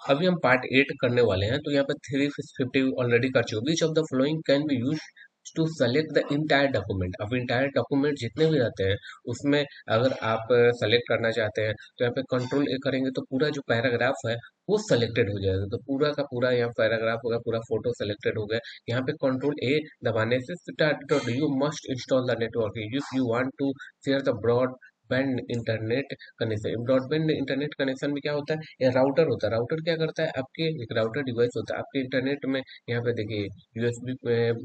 अभी हम पार्ट 8 करने वाले हैं। तो यहाँ पे 350 ऑलरेडी कर चुके। Which of the following can be use to select the entire document. अब इंटायर डॉक्यूमेंट जितने भी रहते हैं उसमें अगर आप सेलेक्ट करना चाहते हैं तो यहाँ पे कंट्रोल ए करेंगे तो पूरा जो पैराग्राफ है वो सेलेक्टेड हो जाएगा। तो पूरा का पूरा यहाँ पैराग्राफ हो गया, पूरा फोटो सेलेक्टेड हो गया। यहाँ पे कंट्रोल ए दबाने से start you must install the network if you want to share the broad band internet connection. Broadband internet connection में क्या होता है, ये राउटर होता है। राउटर क्या करता है, आपके एक राउटर डिवाइस होता है आपके इंटरनेट में। यहाँ पे देखिए यूएसबी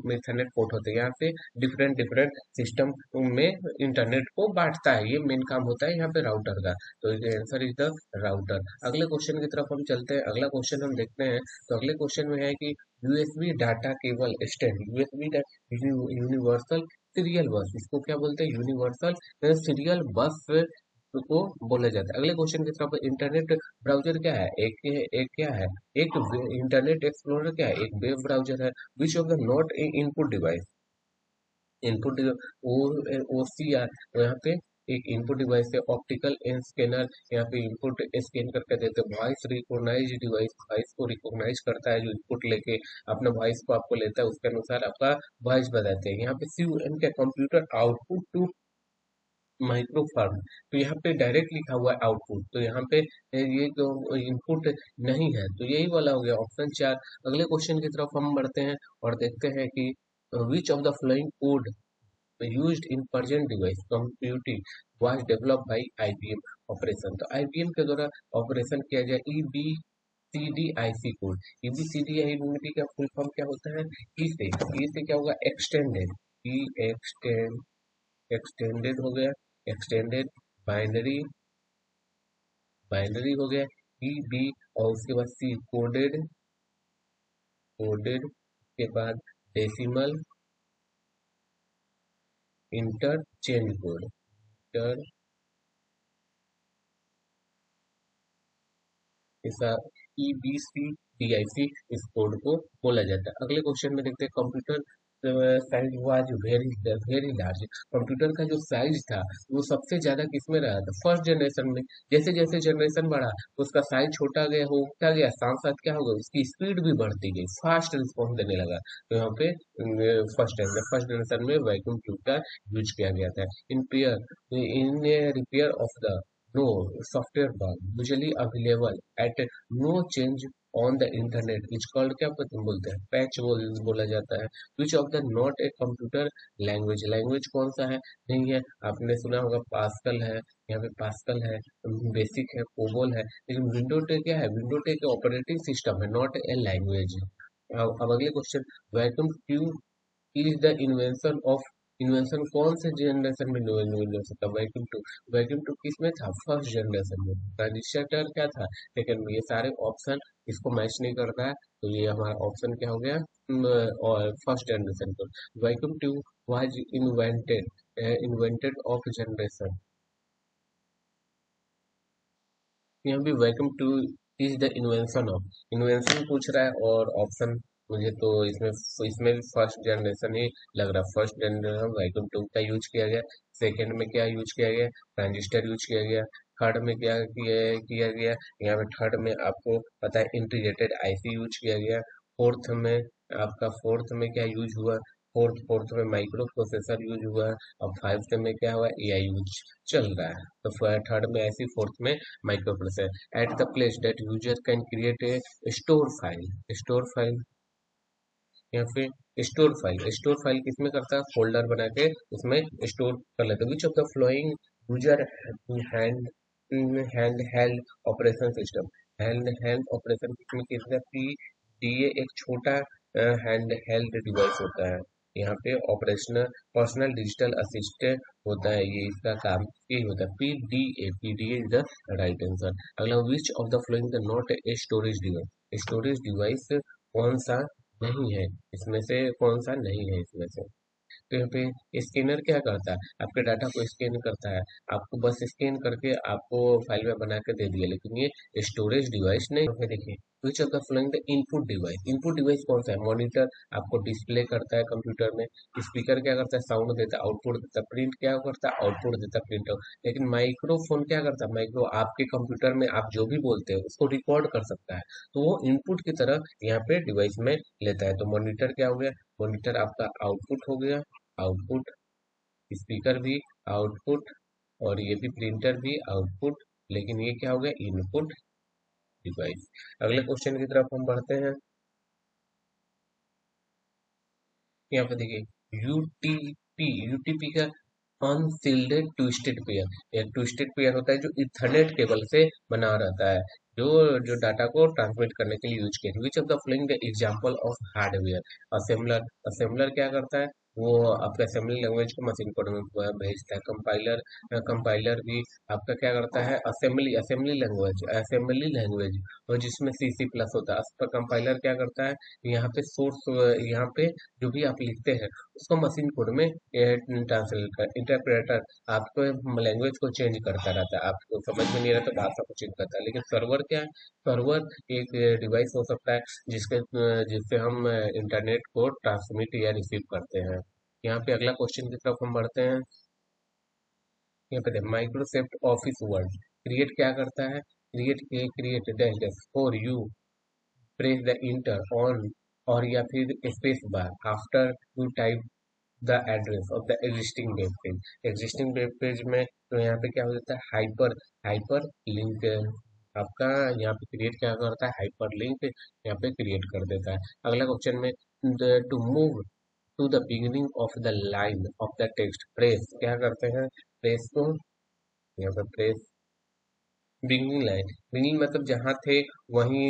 में इथरनेट पोर्ट होते हैं, यहाँ पे डिफरेंट डिफरेंट सिस्टम में इंटरनेट को बांटता है। ये मेन काम होता है यहाँ पे राउटर का। तो आंसर इज द राउटर। अगले क्वेश्चन की तरफ हम चलते हैं। अगला क्वेश्चन हम देखते हैं। तो अगले क्वेश्चन में है कि USB data cable stand, USB universal serial बस, इसको क्या बोलते हैं, यूनिवर्सल सीरियल बस को बोला जाता है। अगले क्वेश्चन की तरफ, इंटरनेट ब्राउजर क्या है, एक क्या है, एक इंटरनेट एक्सप्लोरर क्या है, एक वेब ब्राउजर है। Which of the not a input device, input O O C R, तो यहाँ पे एक इनपुट डिवाइस है। ऑप्टिकल स्कैनर, यहाँ पे इनपुट स्कैन करके देते हैं। वॉइस रिकॉग्नाइज डिवाइस, वॉइस को रिकॉग्नाइज करता है, जो इनपुट लेके अपने वॉइस को आपको लेता है, उसके अनुसार आपका वॉइस बताते हैं। यहाँ पे सी एम का कंप्यूटर आउटपुट टू माइक्रोफार्म, तो यहाँ पे डायरेक्ट लिखा हुआ है आउटपुट, तो यहाँ पे ये तो इनपुट नहीं है, तो यही वाला हो गया ऑप्शन 4। अगले क्वेश्चन की तरफ हम बढ़ते हैं और देखते हैं कि विच of the flowing code used in present device computing was developed by IBM operation. तो IBM के द्वारा ऑपरेशन किया गया EBCDIC कोड। EBCDIC का फुल फॉर्म क्या होता है, ई से क्या होगा, एक्सटेंडेड, ई एक्सटेंडेड हो गया, एक्सटेंडेड बाइनरी, बाइनरी हो गया, ई बी, और उसके बाद सी कोडेड, कोडेड के बाद डेसिमल, इंटरचेंज कोड, इंटर ऐसा EBCDIC इस कोड को बोला जाता है। अगले क्वेश्चन में देखते हैं, computer size was very very large. Computer का जो साइज था वो सबसे ज्यादा किसमें रहा था, फर्स्ट जनरेशन में। जैसे जैसे जनरेशन बढ़ा उसका साइज छोटा गया, होता गया, साथ साथ क्या होगा, उसकी स्पीड भी बढ़ती गई, फास्ट रिस्पॉन्स देने लगा। तो यहाँ पे फर्स्ट जनरेशन में वैक्यूम ट्यूब का यूज किया गया था। In repair of the no software bug usually available at no change on the internet which called, क्या बोलते हैं, पैच बोला जाता है। Which of the not a computer language, language कौन सा है, नहीं है, आपने सुना होगा पास्कल है, यहाँ पे पास्कल है, बेसिक है, कोबोल है। लेकिन विंडो टे क्या है, विंडो टे के ऑपरेटिंग सिस्टम है, नॉट ए लैंग्वेज। अब अगले question, vacuum tube is the invention of, invention कौन से जनरेशन में इन्वेंशन था, वैक्यूम टू, वैक्यूम टू किस में था, फर्स्ट जनरेशन में। ट्रांजिस्टर क्या था, लेकिन ये सारे ऑप्शन इसको मैच नहीं करता है, तो ये हमारा ऑप्शन क्या हो गया, और फर्स्ट जनरेशन को। Vacuum tube was invented, invented of generation, यहाँ भी vacuum tube is the invention of, invention पूछ रहा है, और ऑप्शन मुझे तो इसमें इसमें भी फर्स्ट जनरेशन ही लग रहा है। फर्स्ट जनरेशन वैक्यूम ट्यूब का यूज किया गया। सेकंड में क्या यूज किया गया, ट्रांजिस्टर यूज किया गया। थर्ड में क्या किया गया, यहाँ पे थर्ड में आपको पता है इंटीग्रेटेड आईसी यूज किया गया। फोर्थ में आपका, फोर्थ में क्या यूज हुआ, फोर्थ में माइक्रो प्रोसेसर यूज हुआ है। और फाइव्थ में क्या हुआ, एआई यूज चल रहा है। तो थर्ड में ऐसी, फोर्थ में micro processor. At the place that user can create a store file, store file, या फिर स्टोर फाइल किसमें करता है, फोल्डर बना के उसमें स्टोर कर लेते हैं। विच of the flowing user hand hand held operation system, hand held operation किसमें किसका, PDA एक छोटा हैंड हेल्ड डिवाइस होता है। यहाँ पे ऑपरेशनल पर्सनल डिजिटल असिस्टेंट होता है, ये इसका काम यही होता है, PDA is the right answer. अगला, which of the following the not a storage device, storage device कौन सा नहीं है, इसमें से कौन सा नहीं है इसमें से। तो यहाँ पे स्कैनर क्या करता है, आपके डाटा को स्कैन करता है, आपको बस स्कैन करके आपको फाइल में बना के दे दिया, लेकिन ये स्टोरेज डिवाइस नहीं। तो देखिए विच of the following the input device, input device कौन सा है? मॉनिटर आपको डिस्प्ले करता है कंप्यूटर में, स्पीकर क्या करता है? साउंड देता है, आउटपुट देता है, प्रिंट क्या करता है? आउटपुट देता है, प्रिंट आउट। लेकिन माइक्रोफोन क्या करता है? माइक्रो आपके कंप्यूटर में आप जो भी बोलते हैं उसको रिकॉर्ड कर सकता है, तो वो इनपुट की तरह यहाँ पे डिवाइस में लेता है। तो मॉनिटर क्या हो गया? मॉनिटर आपका आउटपुट हो गया, आउटपुट, स्पीकर भी आउटपुट, और ये भी प्रिंटर भी आउटपुट, लेकिन ये क्या हो गया? Input device. अगले क्वेश्चन की तरफ हम बढ़ते हैं। यहाँ पे देखिए यूटीपी, यूटीपी का अनसील्डेड ट्विस्टेड पेयर, एक ट्विस्टेड पेयर होता है जो इथरनेट केबल से बना रहता है, जो जो डाटा को ट्रांसमिट करने के लिए यूज किया। विच of the following the example of hardware? Assembler, assembler क्या करता है? वो आपका असेंबली लैंग्वेज को मशीन कोड में भेजता है। कंपाइलर, कंपाइलर भी आपका क्या करता है? Assembly, assembly language, assembly language और जिसमें सी सी प्लस होता है, उस पर कंपाइलर क्या करता है? यहाँ पे सोर्स, यहाँ पे जो भी आप लिखते हैं उसको मशीन कोड में ट्रांसलेट कर, इंटरप्रेटर आपको लैंग्वेज को चेंज करता रहता है, आपको समझ में नहीं रहता भाषा को चेंज करता है। लेकिन सर्वर क्या है? सर्वर एक डिवाइस हो सकता है जिससे हम इंटरनेट को ट्रांसमिट या रिसीव करते हैं। यहाँ पे अगला क्वेश्चन की तरफ हम बढ़ते हैं। यहाँ पे माइक्रोसॉफ्ट ऑफिस वर्ड क्रिएट क्या करता है? Create dash dash for you, press the inter on, और या फिर space bar after you type the address of the existing web page. Existing web page में तो यहाँ पे क्या हो जाता है? हाइपर, हाइपर लिंक आपका यहाँ पे क्रिएट क्या करता है? हाइपर लिंक यहाँ पे क्रिएट कर देता है। अगला क्वेश्चन में to move to the beginning of the line of the text, press क्या करते हैं? प्रेस को यहाँ पे प्रेस बिगिनिंग लाइन, बिगिनिंग मतलब जहाँ थे वहीं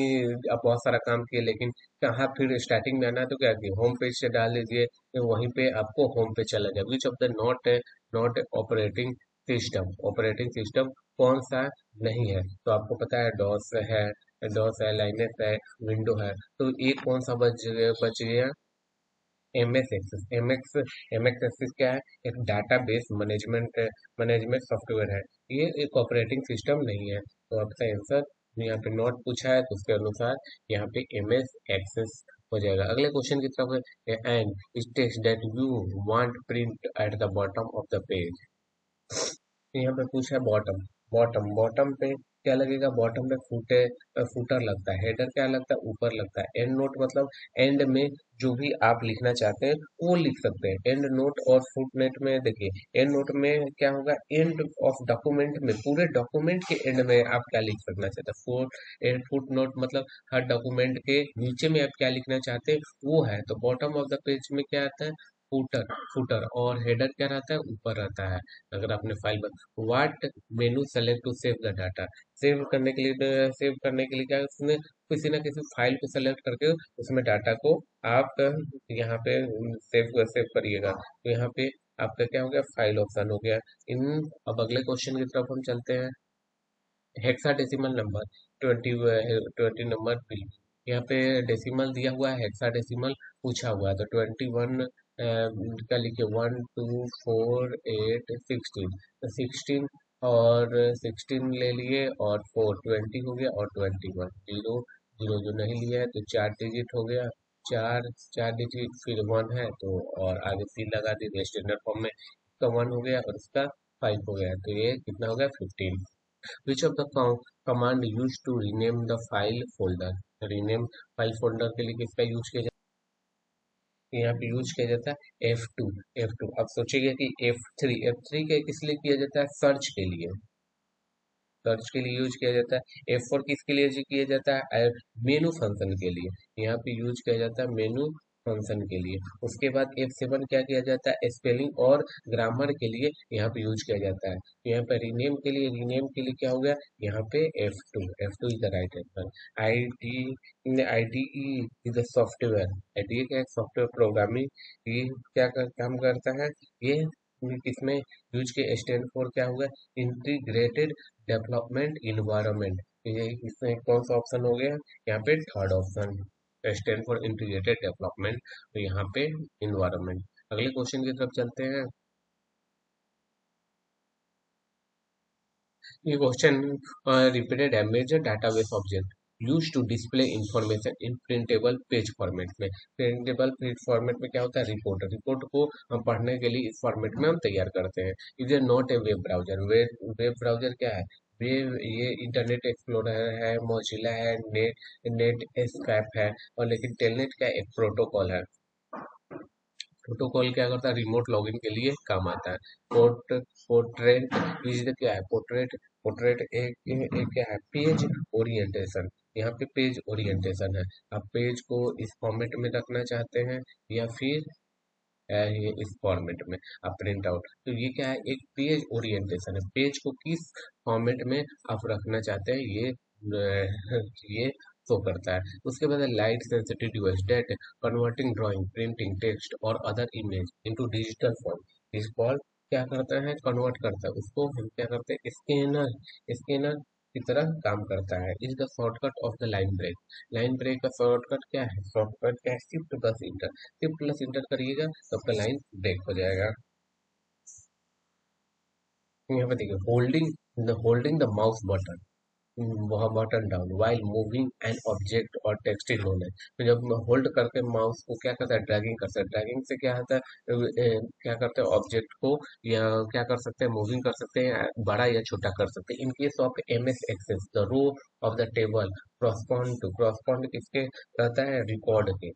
आप बहुत सारा काम किए, लेकिन कहाँ फिर स्टार्टिंग में आना है तो क्या किए? होम पेज से डाल दीजिए, तो वहीं पे आपको होम पे चला जाए। विच ऑफ द नॉट है? Not operating system, operating system कौन सा नहीं है? तो आपको पता है डॉस है, डॉस है, लाइनस है, विंडो है, तो ये कौन सा बच गया? M S access, M X access क्या है? एक डाटाबेस मैनेजमेंट सॉफ्टवेयर है, ये एक ऑपरेटिंग सिस्टम नहीं है। तो आपका आंसर यहाँ पे नॉट पूछा है, तो उसके अनुसार यहाँ पे एम एस एक्सेस हो जाएगा। अगले क्वेश्चन की तरफ है, and text that you want print at the bottom of the page. यहाँ पे पूछा है बॉटम, बॉटम, बॉटम पे क्या लगेगा? बॉटम पे फुटर लगता है, हेडर क्या लगता है? ऊपर लगता है। एंड नोट मतलब एंड में जो भी आप लिखना चाहते हैं वो लिख सकते हैं। एंड नोट और फुट नोट में देखिए, एंड नोट में क्या होगा? एंड ऑफ डॉक्यूमेंट में, पूरे डॉक्यूमेंट के एंड में आप क्या लिख सकना चाहते हैं? फुट नोट मतलब हर डॉक्यूमेंट के नीचे में आप क्या लिखना चाहते हैं वो है। तो बॉटम ऑफ द पेज में क्या आता है? फुटर, फुटर, और हेडर क्या रहता है? ऊपर रहता है। अगर आपने file what menu select to save the data, save करने के लिए क्या है? उसमें किसी ना किसी फाइल को सेलेक्ट करके उसमें डाटा को आप यहाँ पे सेव सेव करिएगा। तो यहाँ पे आपका क्या हो गया? फाइल ऑप्शन हो गया। इन अब अगले क्वेश्चन की तरफ हम चलते हैं। Hexadecimal number, twenty, twenty number भी यहाँ पे डेसिमल दिया हुआ है, हेक्साडेसिमल पूछा हुआ है, तो 21 का लिखिए, 1 2 4 8 16, तो 16 और 16 ले लिए, और 4 20 हो गया, और 21 जीरो, जीरो जो नहीं लिया है तो 4 डिजिट हो गया, चार, 4 डिजिट, फिर 1 है तो और आगे सी लगा दी स्टैंडर्ड फॉर्म में, इसका 1 हो गया और इसका 5 हो गया, तो ये कितना हो गया? 15। Which of the command used to rename the file folder? Rename file folder के लिए किसका यूज किया जाता है? यहाँ पे यूज किया जाता है F2, F2। अब सोचिएगा कि F3, F3 के किस लिए किया जाता है? सर्च के लिए, सर्च के लिए यूज किया जाता है। F4 किसके लिए यूज किया जाता है? मेनू फंक्शन के लिए, यहाँ पे यूज किया जाता है मेनू फंक्शन के लिए। उसके बाद F7 क्या किया जाता है? स्पेलिंग और ग्रामर के लिए यहाँ पे यूज किया जाता है। तो यहाँ पे रीनेम के लिए, रीनेम के लिए क्या हो गया? यहाँ पे F2, F2 is the right answer. I D E is the software, I D क्या है? सॉफ्टवेयर प्रोग्रामिंग, ये काम करता है? ये किसमें यूज के स्टैंड फॉर क्या होगा? इंटीग्रेटेड डेवलपमेंट इन्वायरमेंट, ये इसमें कौन सा ऑप्शन हो गया? यहाँ पे third option, stand for integrated development, तो यहाँ पे इन्वायरमेंट। अगले क्वेश्चन की तरफ चलते हैं। ये क्वेश्चन रिपीटेड है, major database object, use to display information in printable page format में। प्रिंटेबल पेज फॉर्मेट में क्या होता है, रिपोर्ट, रिपोर्ट को हम पढ़ने के लिए इस फॉर्मेट में हम तैयार करते हैं। Is a not a web browser. Web browser क्या है, वेब ये इंटरनेट एक्सप्लोरर है, मोजिला है, नेट स्कैप है, और लेकिन टेलनेट क्या एक प्रोटोकॉल है। प्रोटोकॉल क्या करता है, रिमोट लॉगिन के लिए काम आता है। पोर्ट्रेट इज द क्या है, पोर्ट्रेट, पोर्ट्रेट एक क्या है, पेज ओरिएंटेशन। यहाँ पे पेज ओरिएंटेशन है। आप पेज को इस फॉर्मेट में रखना चाहते हैं या फिर ये इस फॉर्मेट में आप प्रिंट आउट, तो ये क्या है, एक पेज ओरिएंटेशन है। पेज को किस फॉर्मेट में आप रखना चाहते हैं, ये शो करता है। उसके बाद light sensitive device that converting drawing, printing, text और other image into digital form. Is call क्या करता है, कन्वर्ट करता है, उसको हम क्या करते हैं, स्कैनर, स्कैनर की तरह काम करता है। Is the shortcut of the line break. Line break का शॉर्टकट क्या है, शॉर्टकट क्या है, shift plus enter. Shift plus enter करिएगा तो आपका लाइन ब्रेक हो जाएगा। यहाँ पे देखिए, होल्डिंग द माउस बटन, वह button down while moving an object और टेक्सटिंग होना है। तो जब होल्ड करके माउस को क्या करता है, ड्रैगिंग करता है। ड्रैगिंग से क्या होता है, क्या करते हैं, ऑब्जेक्ट को या क्या कर सकते हैं, मूविंग कर सकते हैं, बड़ा या छोटा कर सकते हैं। In case of M S access the row of the table correspond किसके रहता है, रिकॉर्ड के,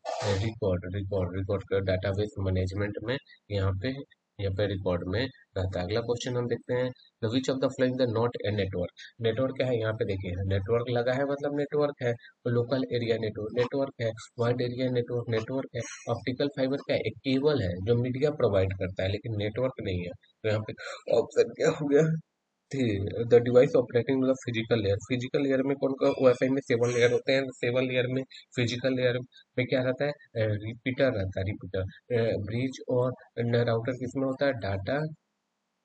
रिकॉर्ड का डाटाबेस मैनेजमेंट में यहाँ पे रिकॉर्ड में रहता है। अगला क्वेश्चन हम देखते हैं, the which of the following the not a network. Network क्या है, यहाँ पे देखिए नेटवर्क लगा है मतलब नेटवर्क है। तो लोकल एरिया नेटवर्क नेटवर्क है, वाइड एरिया नेटवर्क नेटवर्क है। ऑप्टिकल फाइबर क्या है, एक केबल है जो मीडिया प्रोवाइड करता है, लेकिन नेटवर्क नहीं है। तो यहाँ पे ऑप्शन क्या हो गया, थी। The device operating the physical layer. Physical layer में कौन कौन, वाईफाई में 7 लेयर होते हैं, 7 लेयर में, फिजिकल लेयर में क्या रहता है, रिपीटर रहता है, रिपीटर। ब्रिज और राउटर किसमें होता है, डाटा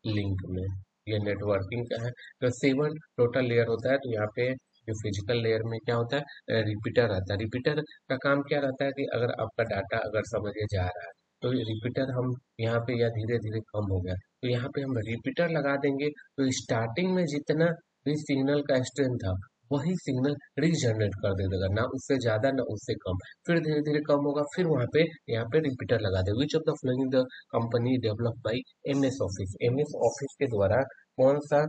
लिंक में। ये नेटवर्किंग का है। तो 7 टोटल लेयर होता है। तो यहाँ पे जो फिजिकल लेयर में क्या होता है, रिपीटर रहता है। रिपीटर का काम क्या रहता है कि अगर आपका डाटा अगर समझे जा रहा है, तो ये रिपीटर हम यहाँ पे या धीरे धीरे कम हो गया, तो यहाँ पे हम रिपीटर लगा देंगे। तो स्टार्टिंग में जितना भी सिग्नल का स्ट्रेंथ था, वही सिग्नल रीजनरेट कर दे देगा, ना उससे ज्यादा ना उससे कम। फिर धीरे धीरे कम होगा, फिर वहां पे यहाँ पे रिपीटर लगा दे। Which of the following the company develop by MS Office. MS Office के द्वारा कौन सा,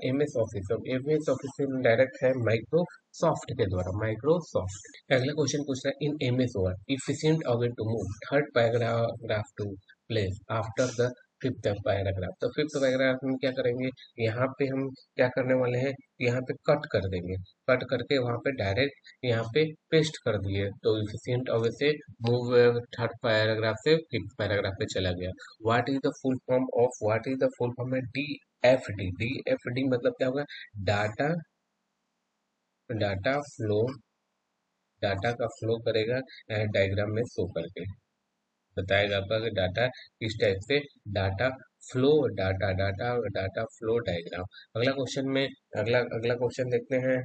एमएस ऑफिस, अब एमएस ऑफिस से डायरेक्ट है माइक्रोसॉफ्ट के द्वारा, माइक्रोसॉफ्ट। अगला क्वेश्चन पूछ रहा है, in MS Word efficient away to move third paragraph to place after the fifth paragraph. तो फिफ्थ पैराग्राफ में क्या करेंगे, यहाँ पे हम क्या करने वाले हैं, यहाँ पे कट कर देंगे। कट करके वहां पे डायरेक्ट यहाँ पे पेस्ट कर दिए, तो इफिशिएंट अवे से मूव थर्ड पैराग्राफ से फिफ्थ पैराग्राफ पे चला गया। What is the full form है, डी एफ डी मतलब क्या होगा, डाटा डाटा फ्लो, डाटा का फ्लो करेगा डायग्राम में शो करके बताएगा आपका कि डाटा किस टाइप से, data flow, data flow diagram. अगला क्वेश्चन में, अगला अगला क्वेश्चन देखते हैं,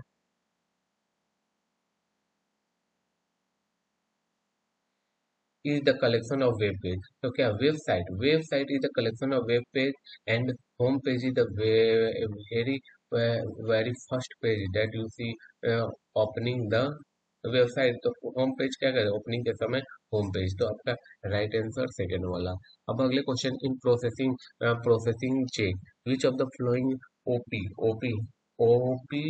is the collection of web page। तो क्या website is the collection of web page, and home page is the very very first page that you see opening the website. तो home page क्या करे, opening के समय home page, तो आपका right answer second वाला। अब अगले question, in processing check which of the following OP OP OP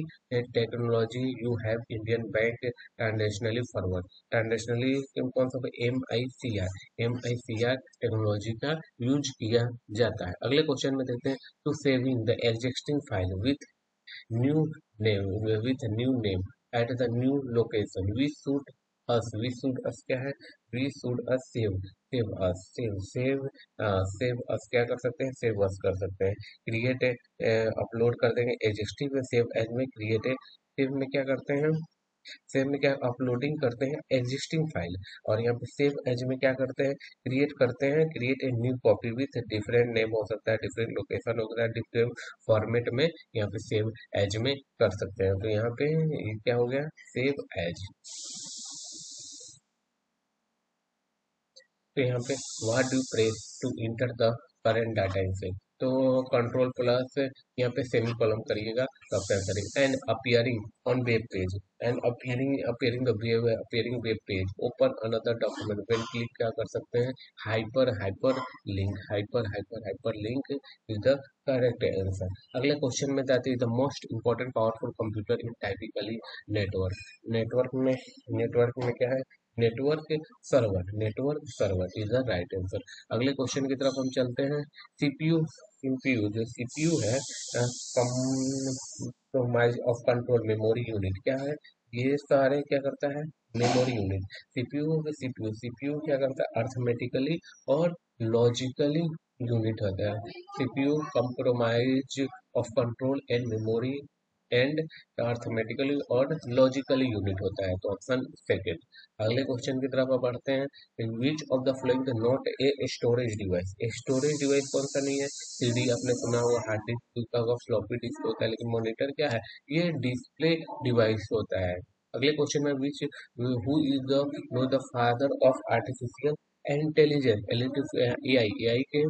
technology you have Indian bank transactionally forward. Transactionally कौन सा, M I C R technology का यूज किया जाता है। अगले क्वेश्चन में देखते हैं, to saving the existing file new new name at the new location we should as क्या है, we should as save as क्या कर सकते हैं, सेव अस कर सकते हैं। क्रिएट अपलोड कर देंगे एग्जिस्टिंग में, सेव एज में, क्रिएट सेव में क्या करते हैं, सेव में क्या अपलोडिंग करते हैं एग्जिस्टिंग फाइल, और यहाँ पे सेव एज में क्या करते हैं, क्रिएट करते हैं, create a new copy with different name हो सकता है, डिफरेंट लोकेशन हो सकता है, डिफरेंट फॉर्मेट में यहाँ पे सेव एज में कर सकते हैं। तो यहाँ पे ये क्या हो गया, सेव एज। तो यहाँ पे what do press to enter the current data in save. तो कंट्रोल प्लस यहाँ पे सेमी कॉलम करिएगा तो आपका आंसर है। And appearing on web page, and appearing the appearing web page, open another document, when click क्या कर सकते हैं, hyperlink is the correct answer. अगले क्वेश्चन में जाते हैं, the most important powerful computer in typically network. Network में क्या है, network server is the right answer. अगले क्वेश्चन की तरफ हम चलते हैं। सीपीयू जो सीपीयू है, compromise of control memory unit क्या है, ये सारे क्या करता है, मेमोरी यूनिट। सीपीयू क्या करता है, अर्थमेटिकली और लॉजिकली यूनिट होता है। CPU compromise of control and memory and arithmetically और लॉजिकली यूनिट होता है, तो ऑप्शन सेकेंड। अगले क्वेश्चन की तरफ अब बढ़ते हैं। In which of the following not a storage device, storage device कौन सा नहीं है, सीडी आपने सुना हुआ, हार्ड डिस्क होगा, फ्लॉपी डिस्क होता है, लेकिन मॉनिटर क्या है, ये डिस्प्ले डिवाइस होता है। अगले क्वेश्चन में which who is the father of artificial intelligence, AI के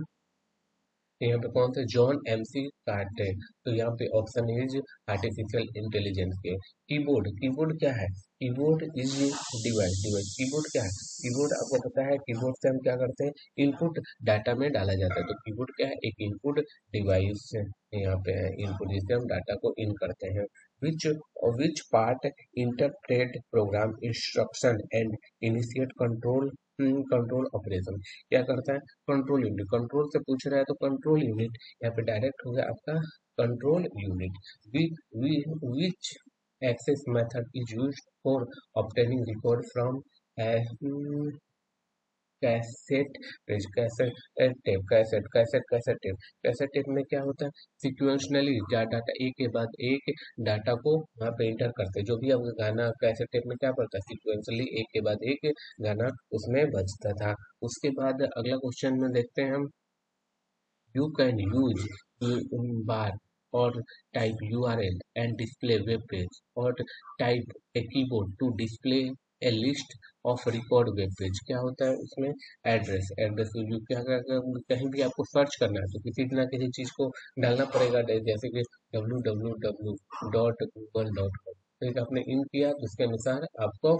यहाँ पे कौन थे, जॉन एमसी कार्टे। तो यहाँ पे ऑप्शन इज आर्टिफिशियल इंटेलिजेंस के। कीबोर्ड क्या है, कीबोर्ड इज डिवाइस कीबोर्ड क्या है, कीबोर्ड आपको पता है, कीबोर्ड से हम क्या करते हैं, इनपुट डाटा में डाला जाता है, तो कीबोर्ड क्या है, एक इनपुट डिवाइस यहाँ पे है, इनपुट जिससे हम डाटा को इन करते हैं। Which which part interpret program instruction and initiate control operation, क्या करता है, कंट्रोल यूनिट। कंट्रोल से पूछ रहा है तो कंट्रोल यूनिट यहाँ पे डायरेक्ट हो गया आपका control unit. Which access method is use for obtaining record from cassette cassette tape में क्या होता है, सिक्वेंशनली डाटा एक के बाद एक डाटा को वहाँ पे इंटर करते हैं, जो भी आपका गाना कैसेट टेप में क्या पड़ता है, सिक्वेंशली एक के बाद एक गाना उसमें बजता था। उसके बाद अगला क्वेश्चन में देखते हैं हम। You can use bar or type URL and display web page, or type a keyboard to display a list of record web page। क्या होता है उसमें, एड्रेस जो कहीं भी आपको सर्च करना है तो किसी ना किसी चीज को डालना पड़ेगा, जैसे कि www.google.com। तो एक आपने इन किया तो उसके अनुसार आपको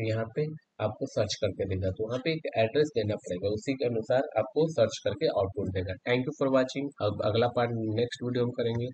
यहाँ पे आपको सर्च करके देगा, तो वहाँ पे एक एड्रेस देना पड़ेगा, उसी के अनुसार आपको सर्च करके आउटपुट देगा। Thank you for watching. अब अगला पार्ट नेक्स्ट वीडियो में करेंगे।